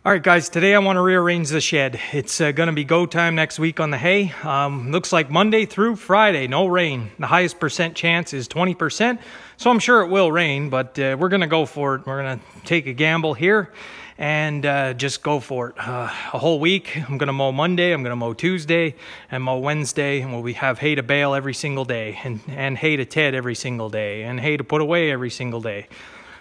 All right, guys, today I want to rearrange the shed. It's going to be go time next week on the hay. Looks like Monday through Friday, no rain. The highest percent chance is 20%, so I'm sure it will rain, but we're going to go for it. We're going to take a gamble here and just go for it. A whole week. I'm going to mow Monday, I'm going to mow Tuesday, and mow Wednesday, and we have hay to bale every single day, and hay to ted every single day, and hay to put away every single day.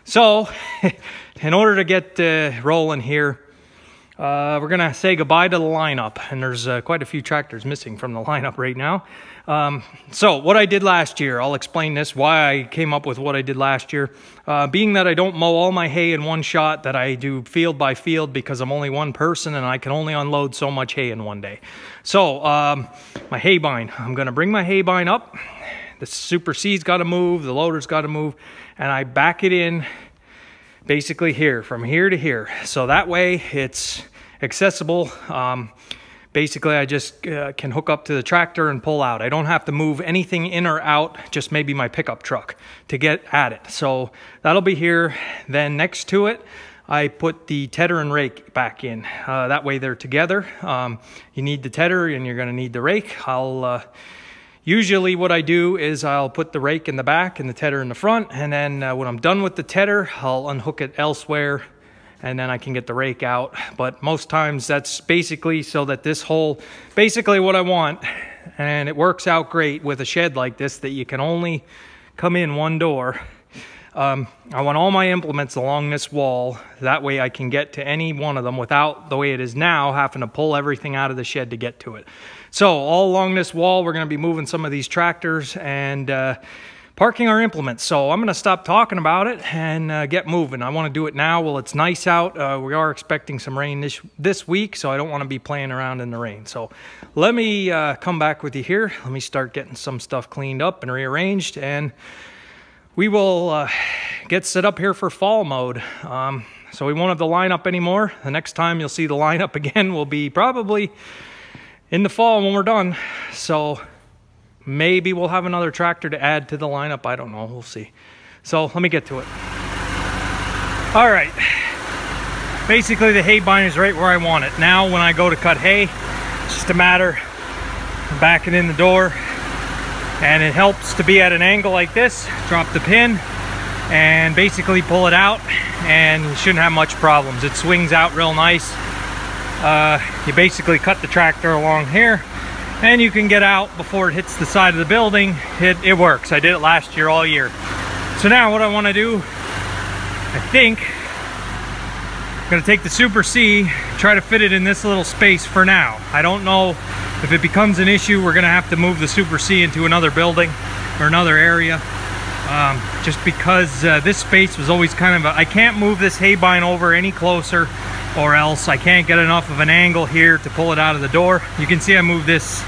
So, in order to get rolling here, we're going to say goodbye to the lineup, and there's quite a few tractors missing from the lineup right now. So what I did last year, I'll explain this, why I came up with what I did last year. Being that I don't mow all my hay in one shot, that I do field by field because I'm only one person and I can only unload so much hay in one day. So my hay bind, I'm going to bring my hay bind up. The Super C's got to move, the loader's got to move, and I back it in basically here, from here to here. So that way it's accessible. Basically I just can hook up to the tractor and pull out. I don't have to move anything in or out, just maybe my pickup truck to get at it. So that'll be here. Then next to it, I put the tedder and rake back in. That way they're together. You need the tedder and you're gonna need the rake. Usually what I do is I'll put the rake in the back and the tedder in the front, and then when I'm done with the tedder, I'll unhook it elsewhere, and then I can get the rake out. But most times that's basically so that this whole, basically what I want, and it works out great with a shed like this, that you can only come in one door. I want all my implements along this wall. That way I can get to any one of them without, the way it is now, having to pull everything out of the shed to get to it. So all along this wall, we're going to be moving some of these tractors and parking our implements. So I'm going to stop talking about it and get moving. I want to do it now while it's nice out. We are expecting some rain this week, so I don't want to be playing around in the rain. So let me come back with you here. Let me start getting some stuff cleaned up and rearranged, and we will get set up here for fall mode. So we won't have the lineup anymore. The next time you'll see the lineup again will be probably in the fall when we're done. So maybe we'll have another tractor to add to the lineup. I don't know, we'll see. So let me get to it. All right, basically the hay bind is right where I want it. Now when I go to cut hay, it's just a matter of backing in the door, and it helps to be at an angle like this. Drop the pin and basically pull it out, and you shouldn't have much problems. It swings out real nice. You basically cut the tractor along here, and you can get out before it hits the side of the building. It works. I did it last year all year. So now what I want to do, I think I'm going to take the Super C, try to fit it in this little space for now. I don't know if it becomes an issue. We're going to have to move the Super C into another building or another area, just because this space was always kind of I can't move this hay bind over any closer, or else I can't get enough of an angle here to pull it out of the door. You can see I moved this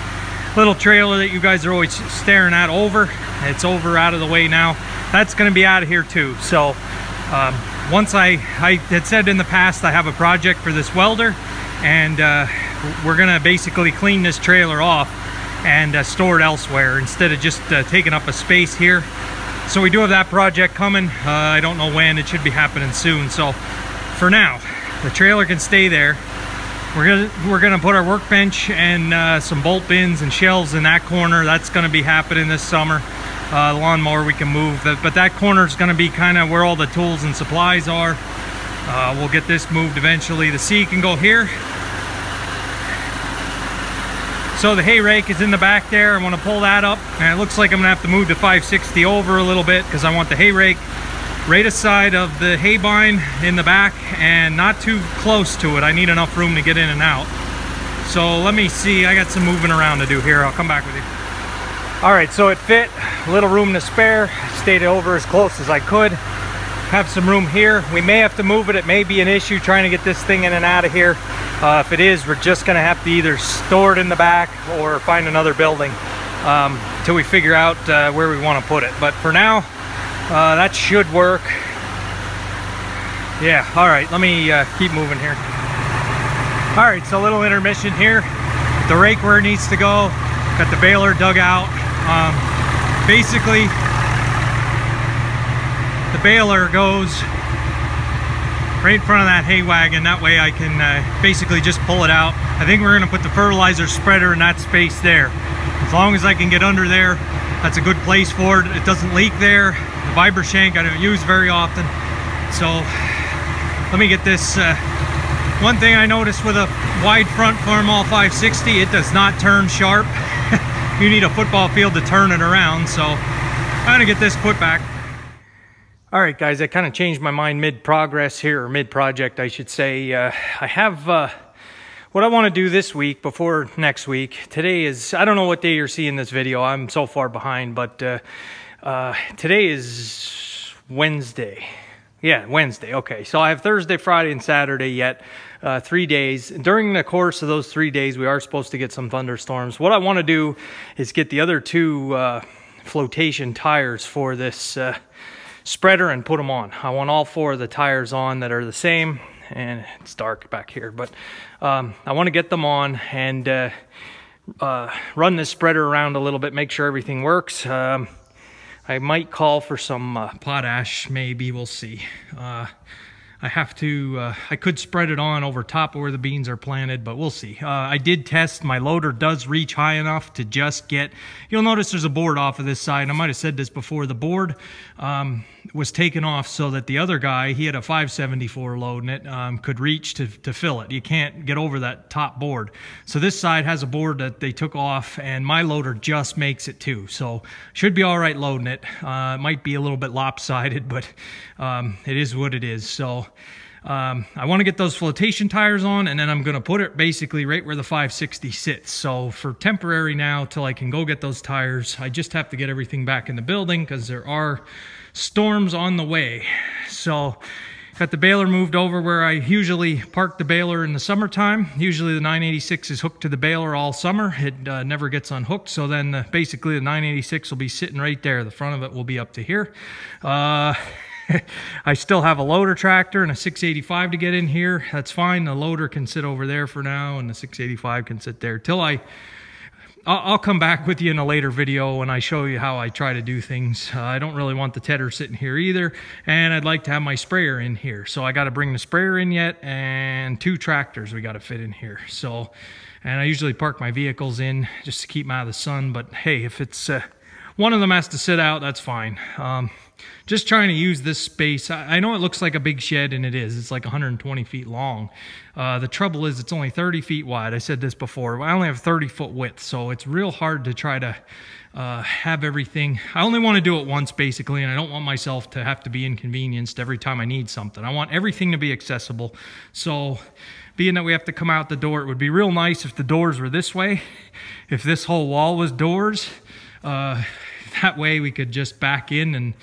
little trailer that you guys are always staring at over. It's over out of the way now. That's going to be out of here too. So once I had said in the past, I have a project for this welder, and we're going to basically clean this trailer off and store it elsewhere instead of just taking up a space here. So we do have that project coming. I don't know when. It should be happening soon. So for now, the trailer can stay there. We're gonna put our workbench and some bolt bins and shelves in that corner. That's gonna be happening this summer. The lawnmower we can move, but that corner is gonna be kind of where all the tools and supplies are. We'll get this moved eventually. The C can go here. So the hay rake is in the back there. I want to pull that up, and it looks like I'm gonna have to move the 560 over a little bit because I want the hay rake right aside of the hay bind in the back and not too close to it. I need enough room to get in and out. So let me see, I got some moving around to do here. I'll come back with you. All right, so it fit, a little room to spare. Stayed over as close as I could. Have some room here. We may have to move it. It may be an issue trying to get this thing in and out of here. If it is, we're just gonna have to either store it in the back or find another building till we figure out where we wanna put it. But for now, that should work. Yeah, all right, let me keep moving here. All right, so a little intermission here. The rake where it needs to go. Got the baler dug out. Basically, the baler goes right in front of that hay wagon. That way I can basically just pull it out. I think we're gonna put the fertilizer spreader in that space there. As long as I can get under there, that's a good place for it. It doesn't leak there. The Vibra-Shank I don't use very often. So let me get this. One thing I noticed with a wide front Farmall 560, it does not turn sharp. You need a football field to turn it around. So I'm gonna get this put back. All right, guys, I kind of changed my mind mid-progress here, or mid-project, I should say. I have what I want to do this week before next week. Today is, I don't know what day you're seeing this video. I'm so far behind, but today is Wednesday. Yeah, Wednesday. Okay, so I have Thursday, Friday, and Saturday yet. 3 days. During the course of those 3 days, we are supposed to get some thunderstorms. What I want to do is get the other two flotation tires for this spreader and put them on. I want all 4 of the tires on that are the same, and it's dark back here, but I want to get them on and run this spreader around a little bit, make sure everything works. I might call for some potash, maybe, we'll see. I have to, I could spread it on over top of where the beans are planted, but we'll see. I did test, my loader does reach high enough to just get, you'll notice there's a board off of this side. I might have said this before, the board was taken off so that the other guy, he had a 574 load in it, could reach to fill it. You can't get over that top board. So this side has a board that they took off, and my loader just makes it too. So should be all right loading it. It might be a little bit lopsided, but it is what it is. So I want to get those flotation tires on, and then I'm going to put it basically right where the 560 sits. So for temporary now, till I can go get those tires, I just have to get everything back in the building because there are storms on the way. So got the baler moved over where I usually park the baler in the summertime. Usually the 986 is hooked to the baler all summer. It never gets unhooked. So then basically the 986 will be sitting right there. The front of it will be up to here. I still have a loader tractor and a 685 to get in here. That's fine. The loader can sit over there for now, and the 685 can sit there till I'll come back with you in a later video when I show you how I try to do things. I don't really want the tedder sitting here either, and I'd like to have my sprayer in here. So I got to bring the sprayer in yet, and 2 tractors we got to fit in here. So, and I usually park my vehicles in just to keep them out of the sun, but hey, if it's one of them has to sit out, that's fine. Just trying to use this space. I know it looks like a big shed, and it is. It's like 120 feet long. The trouble is it's only 30 feet wide. I said this before. I only have 30-foot width, so it's real hard to try to have everything. I only want to do it once, basically, and I don't want myself to have to be inconvenienced every time I need something. I want everything to be accessible. So being that we have to come out the door, it would be real nice if the doors were this way. If this whole wall was doors, that way we could just back in, and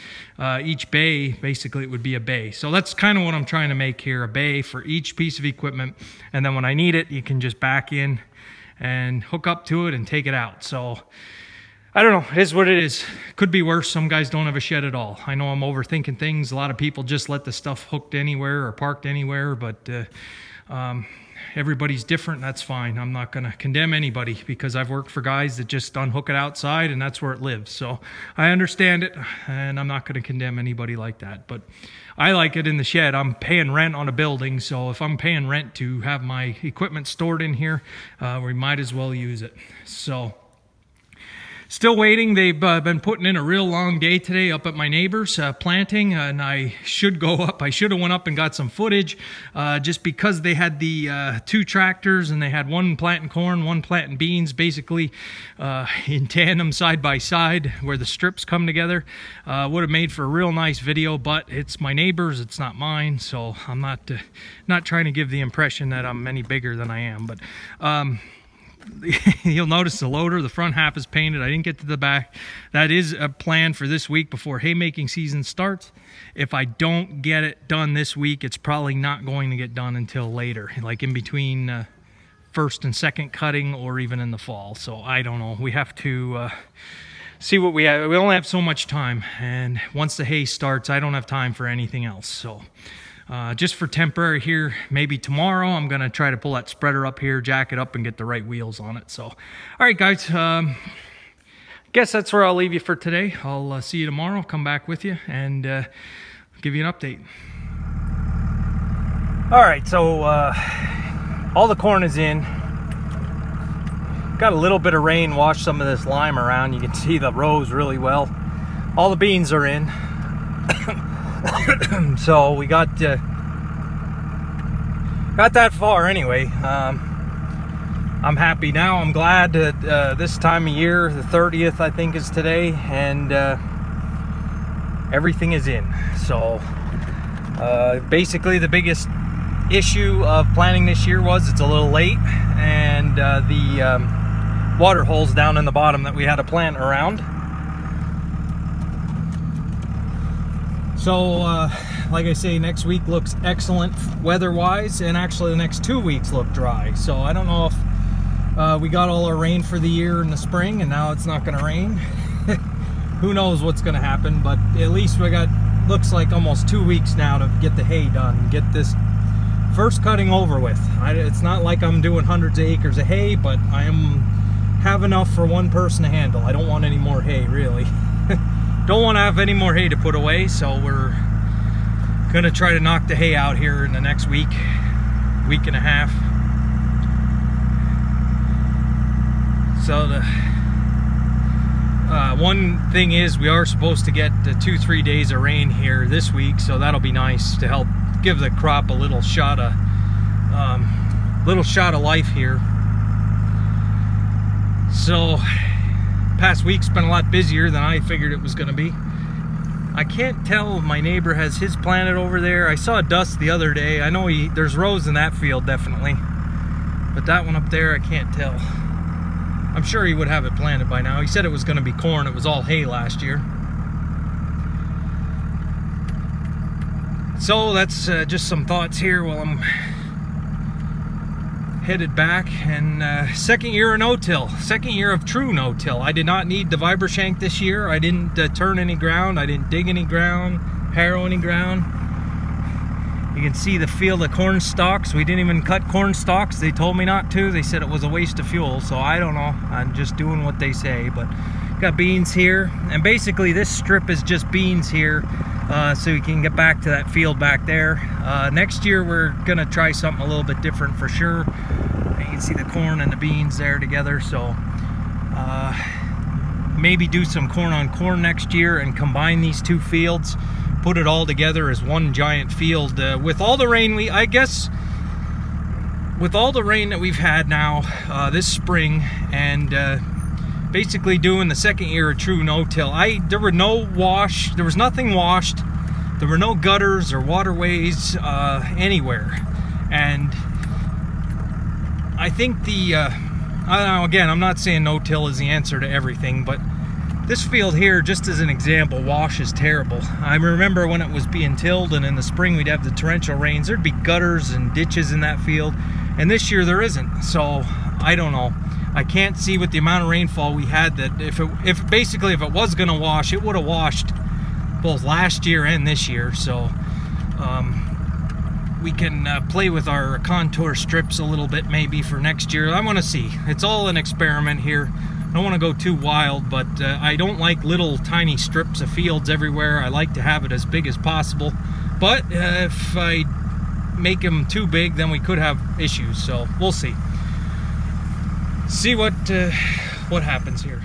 each bay, basically it would be a bay. So that's kind of what I'm trying to make here, a bay for each piece of equipment. And then when I need it, you can just back in and hook up to it and take it out. So I don't know, it is what it is. Could be worse. Some guys don't have a shed at all. I know I'm overthinking things. A lot of people just let the stuff hooked anywhere or parked anywhere, but everybody's different. That's fine. I'm not going to condemn anybody because I've worked for guys that just unhook it outside and that's where it lives. So I understand it, and I'm not going to condemn anybody like that. But I like it in the shed. I'm paying rent on a building, so if I'm paying rent to have my equipment stored in here, we might as well use it. So still waiting. They've been putting in a real long day today up at my neighbor's planting, and I should go up. I should have went up and got some footage just because they had the 2 tractors, and they had one planting corn, one planting beans, basically in tandem side by side where the strips come together. Would have made for a real nice video, but it's my neighbor's, it's not mine, so I'm not trying to give the impression that I'm any bigger than I am. But you'll notice the loader, the front half is painted. I didn't get to the back. That is a plan for this week before haymaking season starts. If I don't get it done this week, it's probably not going to get done until later, like in between first and second cutting, or even in the fall. So I don't know. We have to see what we have. We only have so much time, and once the hay starts, I don't have time for anything else. So just for temporary here, maybe tomorrow I'm going to try to pull that spreader up here, jack it up, and get the right wheels on it. So, all right, guys, guess that's where I'll leave you for today. I'll see you tomorrow, come back with you, and give you an update. All right, so all the corn is in. Got a little bit of rain washed some of this lime around. You can see the rows really well. All the beans are in. So we got that far anyway. I'm happy now. I'm glad that this time of year, the 30th I think is today, and everything is in. So basically the biggest issue of planting this year was it's a little late, and the water holes down in the bottom that we had to plant around. So like I say, next week looks excellent weather-wise, and actually the next 2 weeks look dry. So I don't know if we got all our rain for the year in the spring and now it's not going to rain. Who knows what's going to happen, but at least we got, looks like almost 2 weeks now to get the hay done, get this first cutting over with. It's not like I'm doing hundreds of acres of hay, but I have enough for one person to handle. I don't want any more hay, really. Don't want to have any more hay to put away, so we're gonna try to knock the hay out here in the next week and a half. So the one thing is, we are supposed to get 2-3 days of rain here this week, so that'll be nice to help give the crop a little shot of life here. So past week's been a lot busier than I figured it was going to be. I can't tell if my neighbor has his planted over there. I saw dust the other day. I know there's rows in that field definitely, but that one up there I can't tell. I'm sure he would have it planted by now. He said it was going to be corn. It was all hay last year. So that's just some thoughts here while I'm headed back. And second year of no-till, second year of true no-till. I did not need the Vibra-Shank this year. I didn't turn any ground. I didn't dig any ground, harrow any ground. You can see the field of corn stalks. We didn't even cut corn stalks. They told me not to. They said it was a waste of fuel, so I don't know. I'm just doing what they say. But got beans here, and basically this strip is just beans here, so we can get back to that field back there. Next year we're gonna try something a little bit different for sure. You can see the corn and the beans there together, so maybe do some corn on corn next year and combine these two fields, put it all together as one giant field. With all the rain with all the rain that we've had now this spring, and basically doing the second year of true no-till, there was nothing washed, there were no gutters or waterways anywhere. And I think I don't know, again, I'm not saying no-till is the answer to everything, but this field here, just as an example, wash is terrible. I remember when it was being tilled and in the spring we'd have the torrential rains, there'd be gutters and ditches in that field, and this year there isn't. So I don't know. I can't see with the amount of rainfall we had that if it was gonna wash, it would have washed both last year and this year. So we can play with our contour strips a little bit maybe for next year. I want to see. It's all an experiment here. I don't want to go too wild, but I don't like little tiny strips of fields everywhere. I like to have it as big as possible. But if I make them too big, then we could have issues. So we'll see. See what happens here.